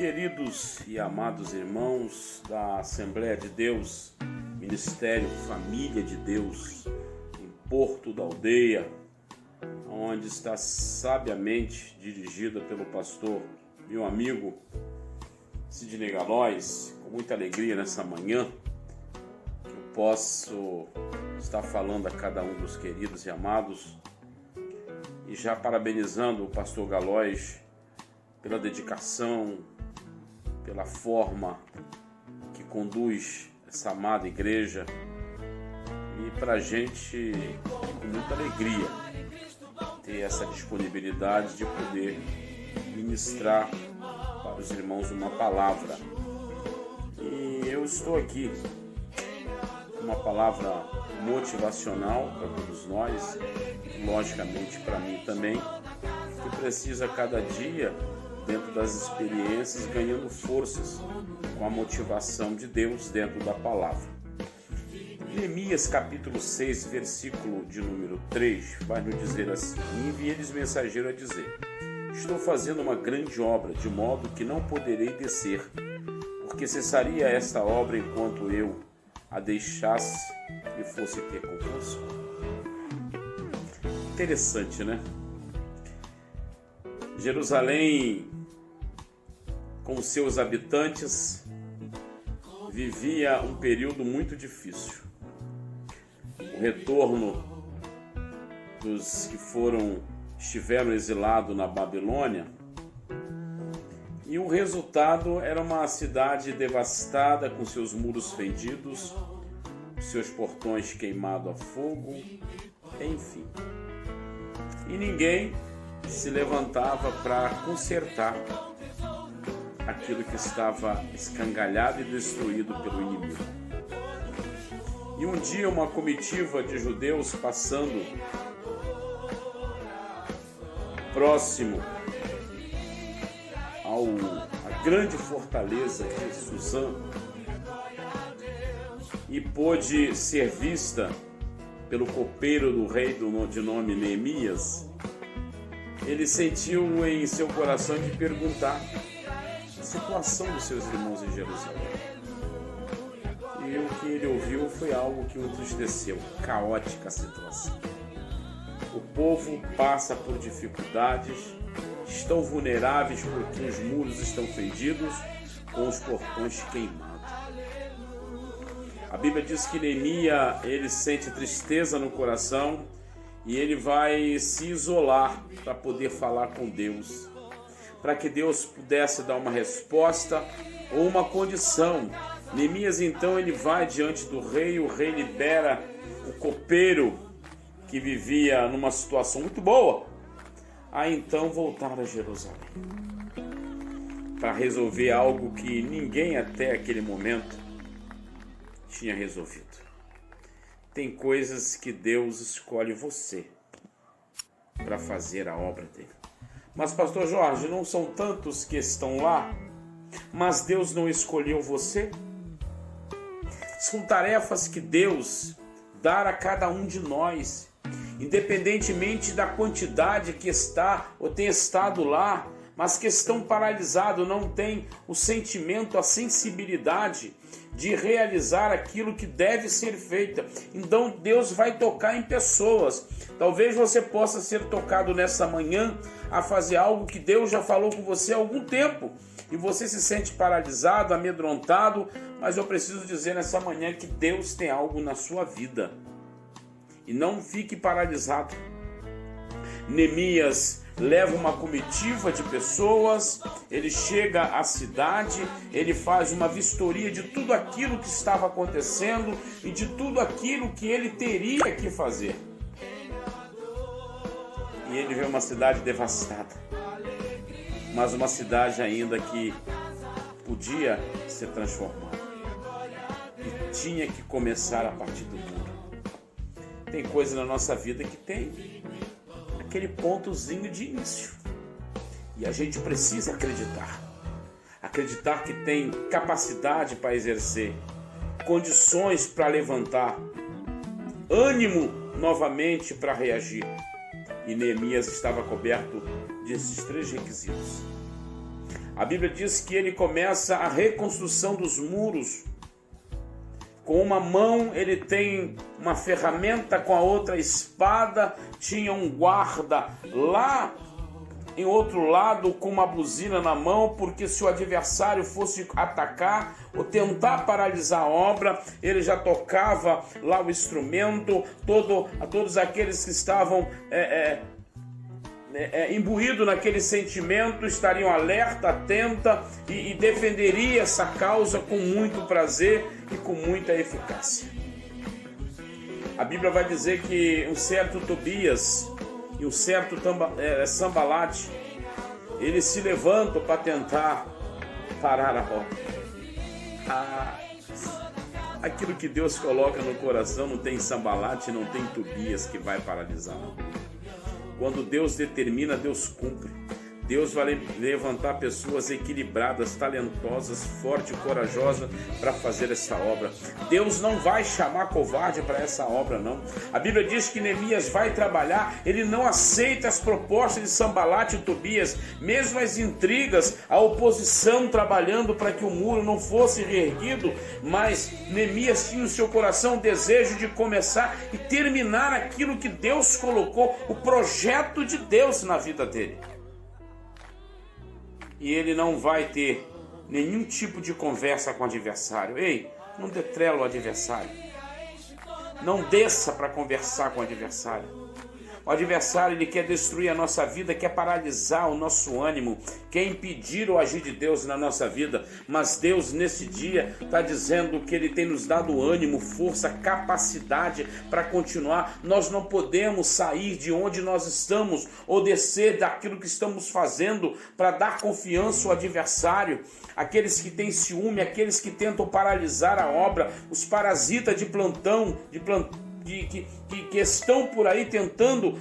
Queridos e amados irmãos da Assembleia de Deus, Ministério Família de Deus, em Porto da Aldeia, onde está sabiamente dirigida pelo pastor, meu amigo Sidney Galóis, com muita alegria nessa manhã, que eu posso estar falando a cada um dos queridos e amados, e já parabenizando o pastor Galóis pela dedicação, pela forma que conduz essa amada igreja, e para a gente, com muita alegria, ter essa disponibilidade de poder ministrar para os irmãos uma palavra. E eu estou aqui com uma palavra motivacional para todos nós, logicamente para mim também, que precisa cada dia, dentro das experiências, ganhando forças com a motivação de Deus dentro da palavra. Neemias capítulo 6, versículo de número 3, vai nos dizer assim: envie-lhes mensageiro a dizer: estou fazendo uma grande obra, de modo que não poderei descer, porque cessaria esta obra enquanto eu a deixasse e fosse ter convosco. Interessante, né? Jerusalém, com seus habitantes, vivia um período muito difícil. O retorno dos que estiveram exilados na Babilônia, e o resultado era uma cidade devastada, com seus muros fendidos, seus portões queimados a fogo, enfim. E ninguém se levantava para consertar aquilo que estava escangalhado e destruído pelo inimigo. E um dia uma comitiva de judeus passando próximo à grande fortaleza de Suzã, e pôde ser vista pelo copeiro do rei de nome Neemias, ele sentiu em seu coração de perguntar a situação dos seus irmãos em Jerusalém. E o que ele ouviu foi algo que o entristeceu: caótica a situação. O povo passa por dificuldades, estão vulneráveis porque os muros estão fendidos, com os portões queimados. A Bíblia diz que Neemias, ele sente tristeza no coração e ele vai se isolar para poder falar com Deus, para que Deus pudesse dar uma resposta ou uma condição. Neemias então ele vai diante do rei, o rei libera o copeiro que vivia numa situação muito boa a então voltar a Jerusalém para resolver algo que ninguém até aquele momento tinha resolvido. Tem coisas que Deus escolhe você para fazer a obra dele. Mas, pastor Jorge, não são tantos que estão lá, mas Deus não escolheu você? São tarefas que Deus dá a cada um de nós, independentemente da quantidade que está ou tem estado lá, mas que estão paralisados, não têm o sentimento, a sensibilidade de realizar aquilo que deve ser feito. Então Deus vai tocar em pessoas. Talvez você possa ser tocado nessa manhã a fazer algo que Deus já falou com você há algum tempo, e você se sente paralisado, amedrontado, mas eu preciso dizer nessa manhã que Deus tem algo na sua vida, e não fique paralisado. Neemias leva uma comitiva de pessoas, ele chega à cidade, ele faz uma vistoria de tudo aquilo que estava acontecendo e de tudo aquilo que ele teria que fazer. E ele vê uma cidade devastada, mas uma cidade ainda que podia ser transformada e tinha que começar a partir do muro. Tem coisa na nossa vida que tem aquele pontozinho de início, e a gente precisa acreditar que tem capacidade para exercer, condições para levantar, ânimo novamente para reagir. E Neemias estava coberto desses três requisitos. A Bíblia diz que ele começa a reconstrução dos muros. Com uma mão ele tem uma ferramenta, com a outra espada. Tinha um guarda lá em outro lado com uma buzina na mão, porque se o adversário fosse atacar ou tentar paralisar a obra, ele já tocava lá o instrumento. Todos aqueles que estavam imbuídos naquele sentimento estariam alerta, atenta e defenderia essa causa com muito prazer e com muita eficácia. A Bíblia vai dizer que um certo Tobias e um certo Sambalate, eles se levantam para tentar parar a obra. Aquilo que Deus coloca no coração não tem Sambalate, não tem Tobias que vai paralisar. Quando Deus determina, Deus cumpre. Deus vai levantar pessoas equilibradas, talentosas, fortes e corajosas para fazer essa obra. Deus não vai chamar covarde para essa obra, não. A Bíblia diz que Neemias vai trabalhar, ele não aceita as propostas de Sambalate e Tobias, mesmo as intrigas, a oposição trabalhando para que o muro não fosse reerguido, mas Neemias tinha no seu coração o desejo de começar e terminar aquilo que Deus colocou, o projeto de Deus na vida dele. E ele não vai ter nenhum tipo de conversa com o adversário. Ei, não detrela o adversário. Não desça para conversar com o adversário. O adversário, ele quer destruir a nossa vida, quer paralisar o nosso ânimo, quer impedir o agir de Deus na nossa vida. Mas Deus, nesse dia, está dizendo que Ele tem nos dado ânimo, força, capacidade para continuar. Nós não podemos sair de onde nós estamos ou descer daquilo que estamos fazendo para dar confiança ao adversário. Aqueles que têm ciúme, aqueles que tentam paralisar a obra, os parasitas de plantão, que estão por aí tentando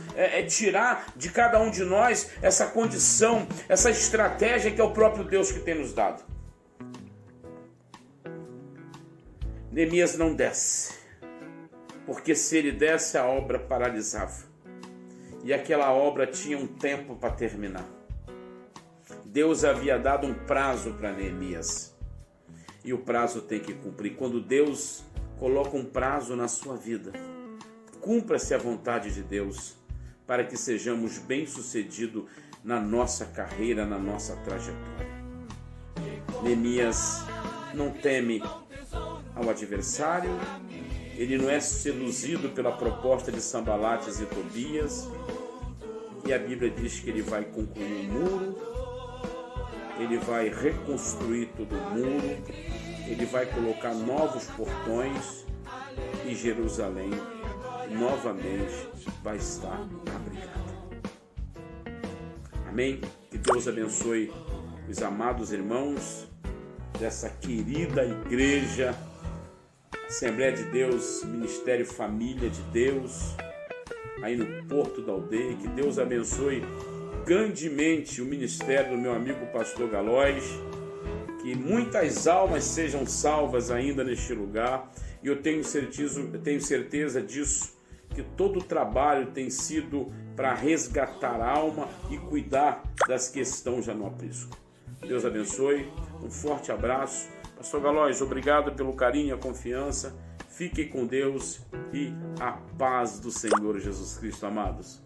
tirar de cada um de nós essa condição, essa estratégia que é o próprio Deus que tem nos dado. Neemias não desce, porque se ele desce, a obra paralisava, e aquela obra tinha um tempo para terminar. Deus havia dado um prazo para Neemias, e o prazo tem que cumprir. Quando Deus coloca um prazo na sua vida, cumpra-se a vontade de Deus para que sejamos bem-sucedidos na nossa carreira, na nossa trajetória. Neemias não teme ao adversário, ele não é seduzido pela proposta de Sambalates e Tobias, e a Bíblia diz que ele vai concluir o muro, ele vai reconstruir todo o muro, ele vai colocar novos portões e Jerusalém novamente vai estar abrigada. Amém? Que Deus abençoe os amados irmãos dessa querida igreja, Assembleia de Deus, Ministério Família de Deus, aí no Porto da Aldeia. Que Deus abençoe grandemente o ministério do meu amigo pastor Galóis, que muitas almas sejam salvas ainda neste lugar, e eu tenho certeza disso, que todo o trabalho tem sido para resgatar a alma e cuidar das que estão já no aprisco. Deus abençoe, um forte abraço. Pastor Galóis, obrigado pelo carinho e a confiança. Fiquem com Deus e a paz do Senhor Jesus Cristo, amados.